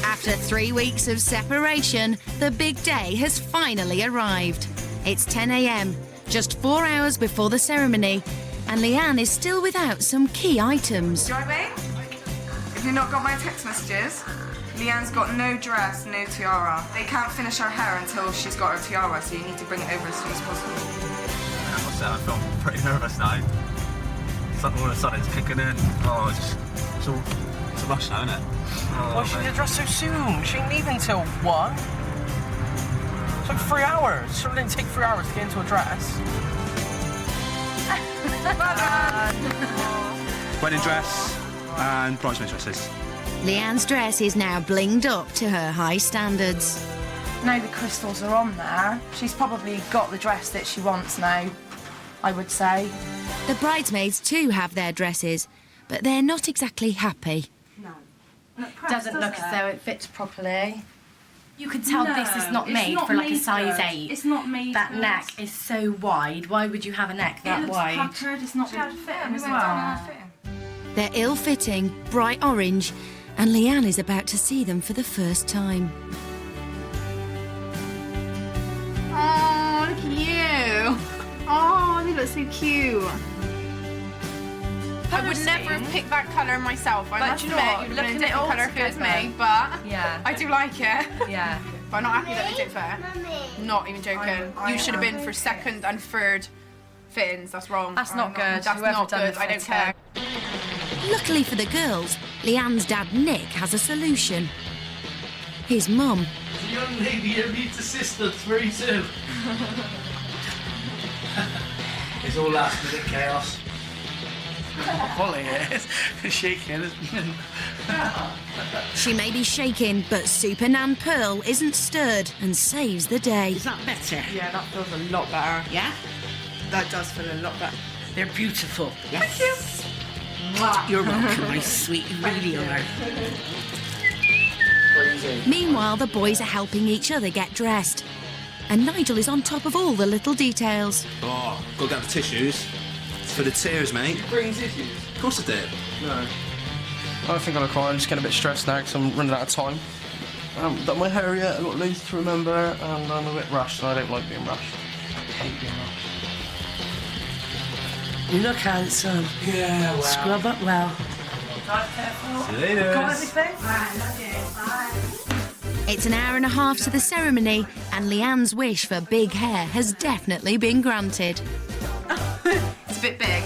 After 3 weeks of separation, the big day has finally arrived. It's 10 a.m, just 4 hours before the ceremony, and Leanne is still without some key items. You all right, Wayne? Have you not got my text messages? Leanne's got no dress, no tiara. They can't finish her hair until she's got her tiara, so you need to bring it over as soon as possible. I must say, I feel pretty nervous now. It's like all of a sudden it's kicking in. Oh, it's a rush now, isn't it? Oh, Why should you dress so soon? She ain't leaving till 1. It's like 3 hours. It didn't take 3 hours to get into a dress. Wedding dress and bridesmaid dresses. Leanne's dress is now blinged up to her high standards. Now the crystals are on there, she's probably got the dress that she wants now, I would say. The bridesmaids too have their dresses, but they're not exactly happy. Doesn't look as though it fits properly. You could tell this is not made for like a size 8. It's not made That for neck us. is so wide. Why would you have a neck that wide? It looks puckered, it's not really fitting as well. They're ill-fitting, bright orange, and Leanne is about to see them for the first time. Oh, look at you. Oh, they look so cute. I would never have picked that colour myself. I must admit, you'd have been a different colour if it was me, but yeah, I do like it. Yeah. But I'm not happy that they did fair. Not even joking. You should have been for second and third fittings. That's wrong. That's not good. That's not good. I don't care. Luckily for the girls, Leanne's dad Nick has a solution. His mum. The young lady here needs assistance very soon. It's all last minute chaos. Holly is shaking, isn't She may be shaking, but Super Nan Pearl isn't stirred and saves the day. Is that better? Yeah, that feels a lot better. Yeah? That does feel a lot better. They're beautiful. Yes. Thank you. You're welcome, my sweet. You really are. Meanwhile, the boys are helping each other get dressed. And Nigel is on top of all the little details. Oh, got to get the tissues. For the tears, mate. Bring tissues? Of course I did. No. I don't think I'm crying. I'm just getting a bit stressed now because I'm running out of time. I haven't done my hair yet. I've got loads to remember, and I'm a bit rushed, and I don't like being rushed. I hate being rushed. You look handsome. Yeah, well. Scrub up well. See you later. Got everything? It's an hour and a half to the ceremony, and Leanne's wish for big hair has definitely been granted. It's a bit big.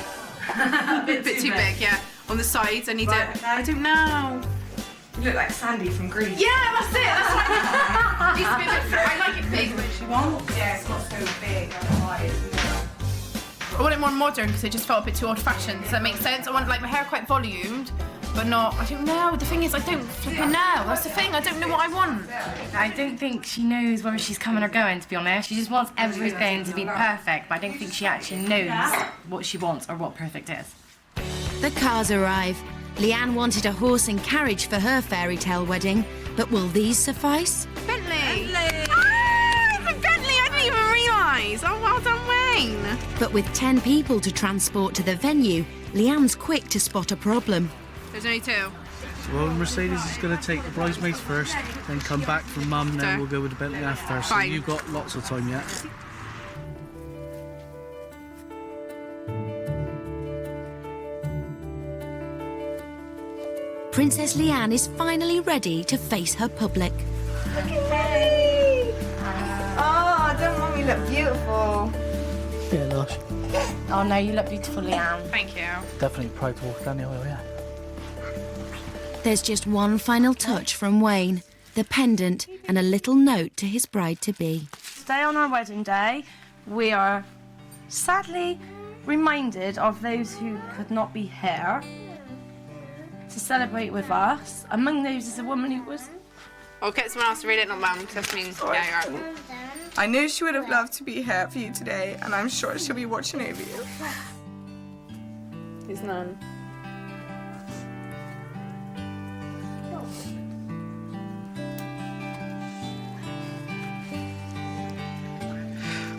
a bit too big, yeah. On the sides, I need it. I don't know. You look like Sandy from Grease. Yeah, that's it. That's what I need. Needs to be a bit. I like it big. What she wants? Yeah, it's not so big. I want it more modern because it just felt a bit too old-fashioned. Does that make sense? I want like my hair quite volumed, but not. I don't know. The thing is, I don't flipping know. That's the thing. I don't know what I want. I don't think she knows whether she's coming or going, to be honest. She just wants everything to be perfect, but I don't think she actually knows what she wants or what perfect is. The cars arrive. Leanne wanted a horse and carriage for her fairy tale wedding, but will these suffice? Bentley! Ah, it's a Bentley! I didn't even realise. Oh, well done, Wayne. But with 10 people to transport to the venue, Leanne's quick to spot a problem. There's only two. Well, Mercedes is going to take the bridesmaids first, then come back for Mum, then we'll go with the Bentley after. So Fine. you've got lots of time yet. Princess Leanne is finally ready to face her public. Look at me! Oh, don't Mummy look beautiful? Yeah, lush. Oh no, you look beautiful, Leanne. Thank you. Definitely proud to walk down the aisle, yeah. There's just one final touch from Wayne, the pendant and a little note to his bride-to-be. Today on our wedding day, we are sadly reminded of those who could not be here to celebrate with us. Among those is a woman who was... I'll get someone else to read it, not Mum, because that means, yeah, you're right. I know she would have loved to be here for you today, and I'm sure she'll be watching over you. Who's Nan?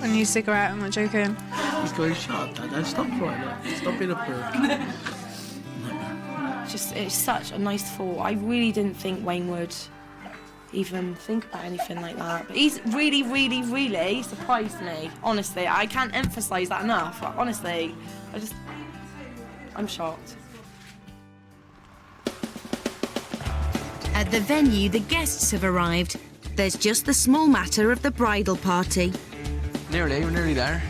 I need a cigarette, I'm not joking. He's going, shut up, Dad. Stop crying. Stop being a perk. It's such a nice thought. I really didn't think Wayne would even think about anything like that. But he's really, really, really surprised me. Honestly, I can't emphasise that enough. Like, honestly, I'm shocked. At the venue, the guests have arrived. There's just the small matter of the bridal party. We're nearly there.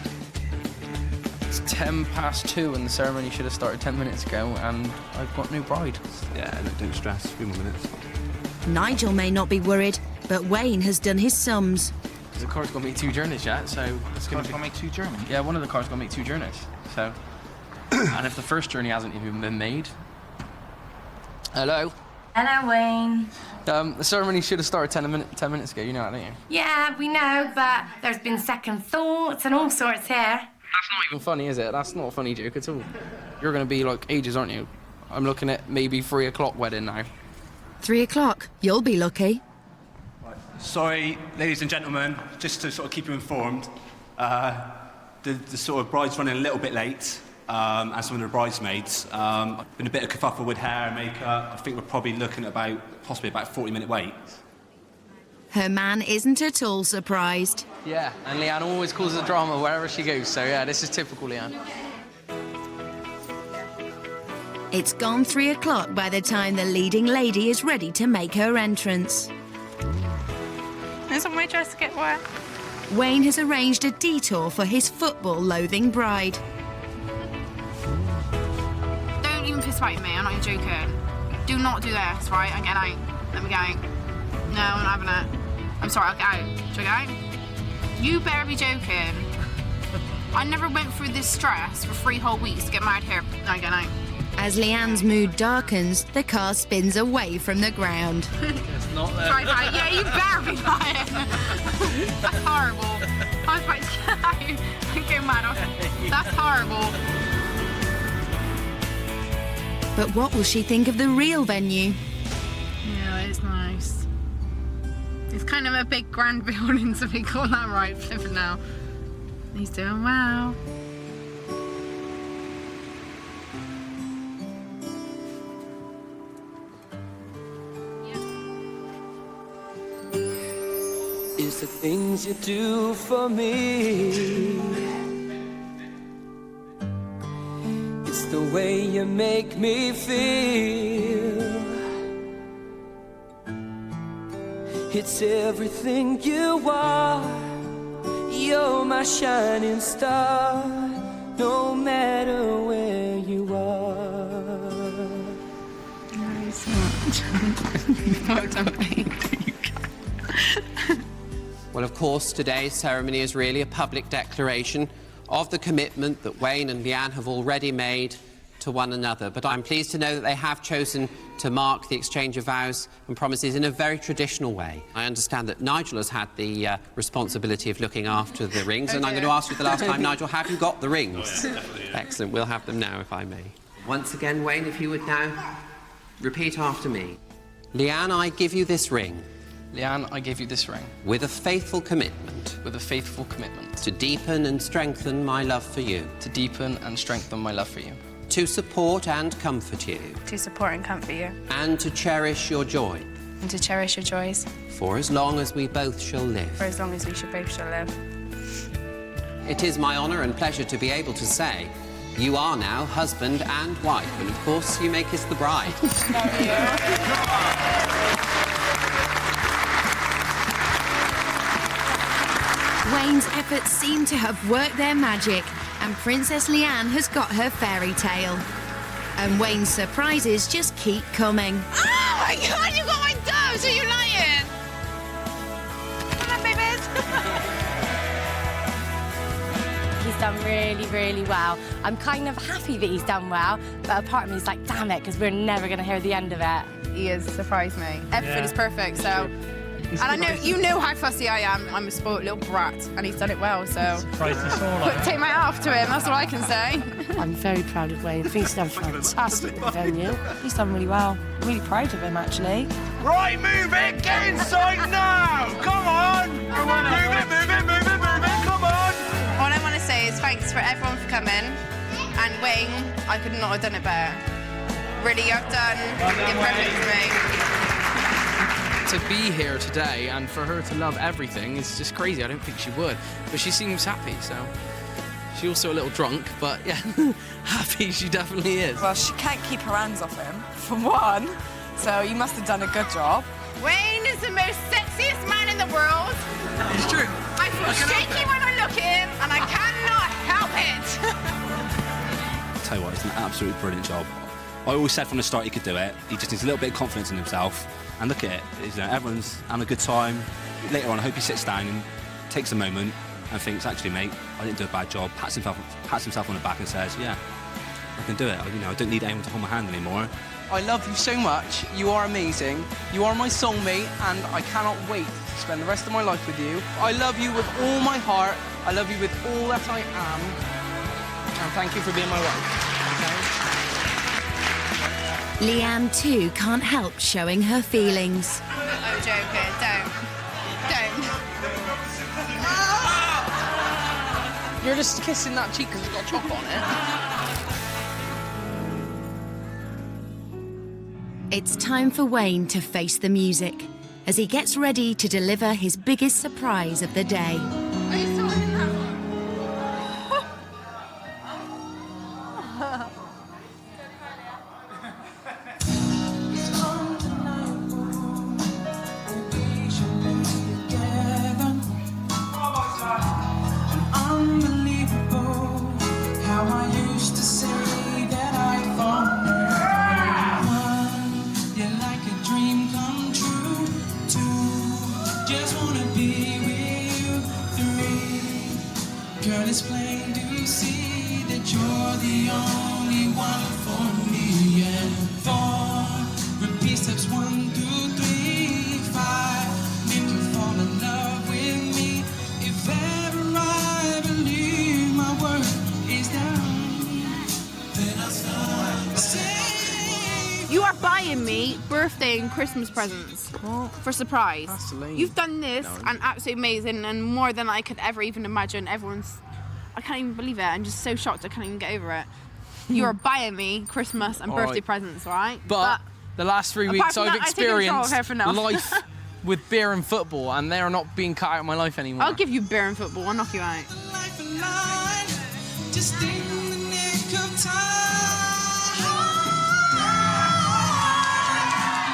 It's 2:10 and the ceremony should have started 10 minutes ago, and I've got no bride. Yeah, don't stress. A few more minutes. Nigel may not be worried, but Wayne has done his sums. Because the car's got to make 2 journeys yet, so it's going to make 2 journeys? Yeah, one of the cars got to make 2 journeys, so... And if the first journey hasn't even been made... Hello? Hello, Wayne. The ceremony should have started 10 minutes ago, you know that, don't you? Yeah, we know, but there's been second thoughts and all sorts here. That's not even funny, is it? That's not a funny joke at all. You're going to be, like, ages, aren't you? I'm looking at maybe 3 o'clock wedding now. 3 o'clock? You'll be lucky. Sorry, ladies and gentlemen, just to sort of keep you informed, the sort of bride's running a little bit late. and some of the bridesmaids. Been a bit of kerfuffle with hair and makeup. I think we're probably looking at possibly about a 40-minute wait. Her man isn't at all surprised. Yeah, and Leanne always causes a drama wherever she goes, so yeah, this is typical Leanne. It's gone 3 o'clock by the time the leading lady is ready to make her entrance. Doesn't my dress get wet? Wayne has arranged a detour for his football-loathing bride. Don't even piss about me, I'm not even joking. Do not do this, right? I'm getting out. Let me go out. No, I'm not having it. I'm sorry, I'll get out. Should I go out? You better be joking. I never went through this stress for 3 whole weeks to get married here. No, I'm getting out. As Leanne's mood darkens, the car spins away from the ground. It's not there. Right, yeah, you better be lying. That's horrible. I was about to get out. I'm going mad. That's horrible. But what will she think of the real venue? Yeah, it's nice. It's kind of a big grand building, so we call that right, flipping now. He's doing well. It's the things you do for me. It's the way you make me feel. It's everything you are. You're my shining star, no matter where you are. Nice. Well done, mate. Well, of course, today's ceremony is really a public declaration of the commitment that Wayne and Leanne have already made to one another. But I'm pleased to know that they have chosen to mark the exchange of vows and promises in a very traditional way. I understand that Nigel has had the responsibility of looking after the rings, and I'm going to ask you for the last time, Nigel, have you got the rings? Oh, yeah, definitely, yeah. Excellent. We'll have them now, if I may. Once again, Wayne, if you would now repeat after me. Leanne, I give you this ring. Leanne, I give you this ring. With a faithful commitment. With a faithful commitment. To deepen and strengthen my love for you. To deepen and strengthen my love for you. To support and comfort you. To support and comfort you. And to cherish your joy. And to cherish your joys. For as long as we both shall live. For as long as we both shall live. It is my honour and pleasure to be able to say you are now husband and wife, and of course you may kiss the bride. Wayne's efforts seem to have worked their magic, and Princess Leanne has got her fairy tale. And Wayne's surprises just keep coming. Oh my God, you got my doves! Are you lying? Come on, babies. He's done really, really well. I'm kind of happy that he's done well, but a part of me is like, damn it, because we're never going to hear the end of it. He has surprised me. Everything is perfect, so... And I know, you know how fussy I am. I'm a spoiled little brat, and he's done it well, so... Take my hat off to him, that's all I can say. I'm very proud of Wayne. I think he's done fantastic with the venue. He's done really well. I'm really proud of him, actually. Right, move it! Get inside now! Come on! Move it, come on! All I want to say is thanks for everyone for coming. And Wayne, I could not have done it better. Really, you've done it perfect for me. To be here today and for her to love everything is just crazy. I don't think she would, but she seems happy, so... She's also a little drunk, but yeah, happy she definitely is. Well, she can't keep her hands off him, for one, so you must have done a good job. Wayne is the most sexiest man in the world. It's true. I feel shaky when I look at him, and I cannot help it. I'll tell you what, it's an absolutely brilliant job. I always said from the start he could do it. He just needs a little bit of confidence in himself. And look at it, everyone's having a good time. Later on, I hope he sits down and takes a moment and thinks, actually, mate, I didn't do a bad job, pats himself on the back and says, yeah, I can do it. I don't need anyone to hold my hand anymore. I love you so much. You are amazing. You are my soulmate, and I cannot wait to spend the rest of my life with you. I love you with all my heart. I love you with all that I am. And thank you for being my wife. Leanne, too, can't help showing her feelings. I'm joking, don't. You're just kissing that cheek because it's got chocolate on it. It's time for Wayne to face the music as he gets ready to deliver his biggest surprise of the day. Are you still in that one? Unbelievable how I used to say that I'd fallen. One, you're like a dream come true. Two, just wanna be with you. Three, girl, it's plain to see that you're the only one for me. And four, repeat steps 1, 2, 3, 5, make you fall in love with me. If ever I believe my worth is down, then I'll stop. You are buying me birthday and Christmas presents for surprise. You've done this and absolutely amazing and more than I could ever even imagine. I can't even believe it. I'm just so shocked I can't even get over it. You are buying me Christmas and birthday presents, right? But the last 3 weeks I've experienced life with beer and football, and they are not being cut out of my life anymore. I'll give you beer and football. I'll knock you out. Just in the nick of time.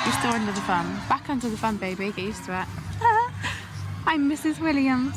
You're still under the fun. Back under the fun, baby. Get used to it. I'm Mrs. Williams.